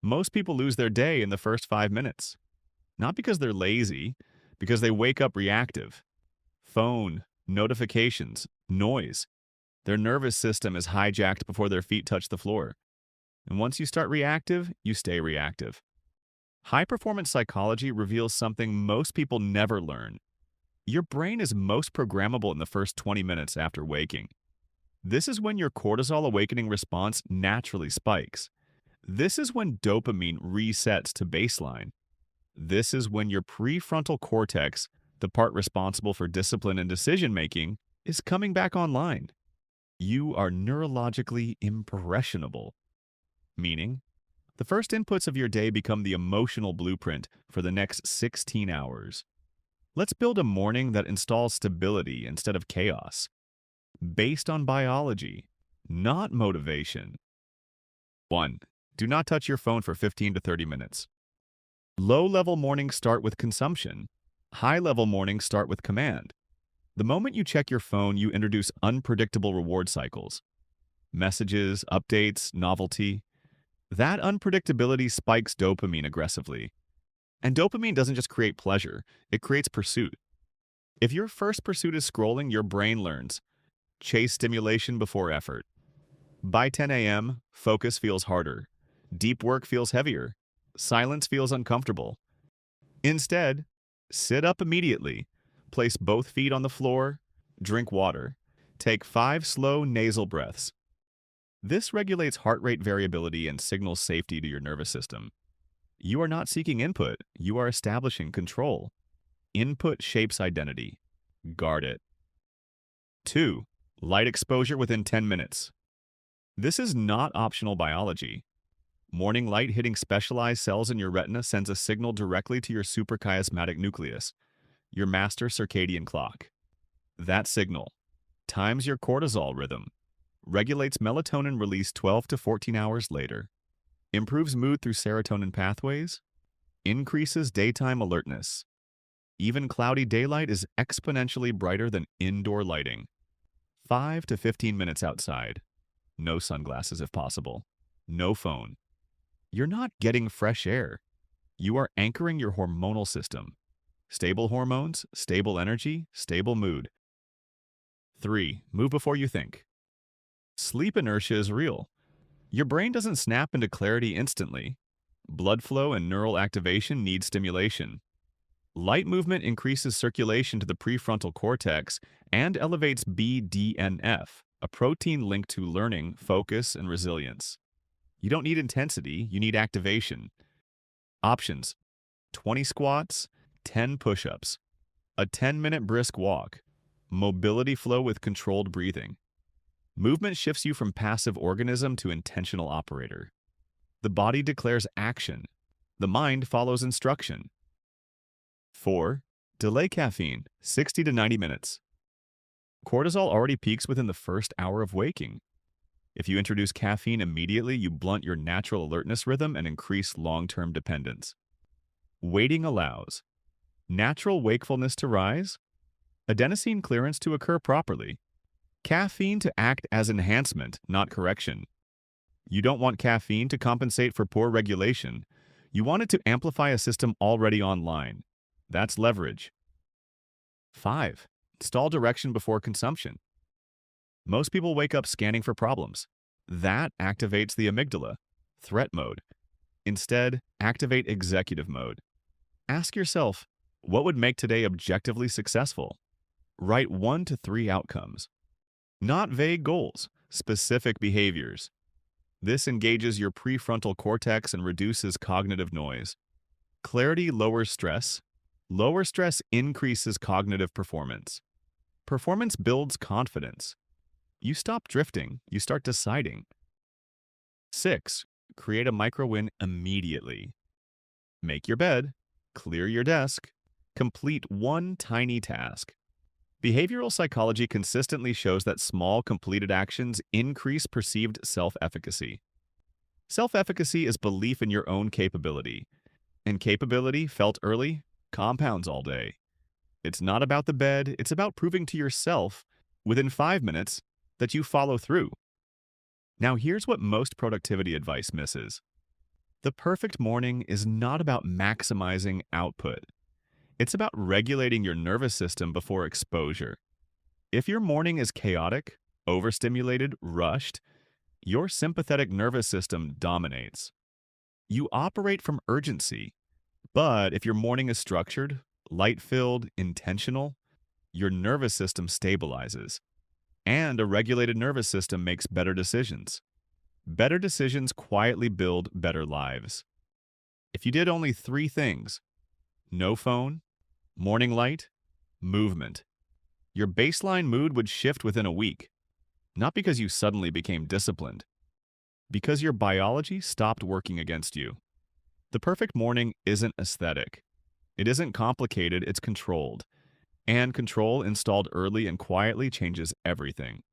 Most people lose their day in the first 5 minutes. Not because they're lazy, because they wake up reactive. Phone, notifications, noise. Their nervous system is hijacked before their feet touch the floor. And once you start reactive, you stay reactive. High performance psychology reveals something most people never learn. Your brain is most programmable in the first 20 minutes after waking. This is when your cortisol awakening response naturally spikes. This is when dopamine resets to baseline. This is when your prefrontal cortex, the part responsible for discipline and decision making, is coming back online. You are neurologically impressionable, meaning the first inputs of your day become the emotional blueprint for the next 16 hours. Let's build a morning that installs stability instead of chaos, based on biology, not motivation. 1. Do not touch your phone for 15 to 30 minutes. Low-level mornings start with consumption. High-level mornings start with command. The moment you check your phone, you introduce unpredictable reward cycles. Messages, updates, novelty. That unpredictability spikes dopamine aggressively. And dopamine doesn't just create pleasure, it creates pursuit. If your first pursuit is scrolling, your brain learns. Chase stimulation before effort. By 10 a.m., focus feels harder. Deep work feels heavier. Silence feels uncomfortable. Instead, sit up immediately. Place both feet on the floor. Drink water. Take 5 slow nasal breaths. This regulates heart rate variability and signals safety to your nervous system. You are not seeking input, you are establishing control. Input shapes identity. Guard it. 2. Light exposure within 10 minutes. This is not optional biology. Morning light hitting specialized cells in your retina sends a signal directly to your suprachiasmatic nucleus, your master circadian clock. That signal times your cortisol rhythm, regulates melatonin release 12 to 14 hours later, improves mood through serotonin pathways, increases daytime alertness. Even cloudy daylight is exponentially brighter than indoor lighting. 5 to 15 minutes outside. No sunglasses if possible. No phone. You're not getting fresh air. You are anchoring your hormonal system. Stable hormones, stable energy, stable mood. 3. Move before you think. Sleep inertia is real. Your brain doesn't snap into clarity instantly. Blood flow and neural activation need stimulation. Light movement increases circulation to the prefrontal cortex and elevates BDNF, a protein linked to learning, focus, and resilience. You don't need intensity, you need activation. Options: 20 squats, 10 push-ups, a 10-minute brisk walk, mobility flow with controlled breathing. Movement shifts you from passive organism to intentional operator. The body declares action. The mind follows instruction. 4. Delay caffeine, 60 to 90 minutes. Cortisol already peaks within the first hour of waking. If you introduce caffeine immediately, you blunt your natural alertness rhythm and increase long-term dependence. Waiting allows natural wakefulness to rise, adenosine clearance to occur properly, caffeine to act as enhancement, not correction. You don't want caffeine to compensate for poor regulation. You want it to amplify a system already online. That's leverage. 5. Install direction before consumption. Most people wake up scanning for problems. That activates the amygdala, threat mode. Instead, activate executive mode. Ask yourself, what would make today objectively successful? Write 1 to 3 outcomes. Not vague goals, specific behaviors. This engages your prefrontal cortex and reduces cognitive noise. Clarity lowers stress. Lower stress increases cognitive performance. Performance builds confidence. You stop drifting, you start deciding. 6. Create a micro-win immediately. Make your bed, clear your desk, complete one tiny task. Behavioral psychology consistently shows that small completed actions increase perceived self-efficacy. Self-efficacy is belief in your own capability, and capability, felt early, compounds all day. It's not about the bed, it's about proving to yourself, within 5 minutes, that you follow through. Now here's what most productivity advice misses. The perfect morning is not about maximizing output. It's about regulating your nervous system before exposure. If your morning is chaotic, overstimulated, rushed, your sympathetic nervous system dominates. You operate from urgency, but if your morning is structured, light filled, intentional, your nervous system stabilizes. And a regulated nervous system makes better decisions. Better decisions quietly build better lives. If you did only three things: no phone, morning light, movement, your baseline mood would shift within a week. Not because you suddenly became disciplined, because your biology stopped working against you. The perfect morning isn't aesthetic. It isn't complicated, it's controlled. And control installed early and quietly changes everything.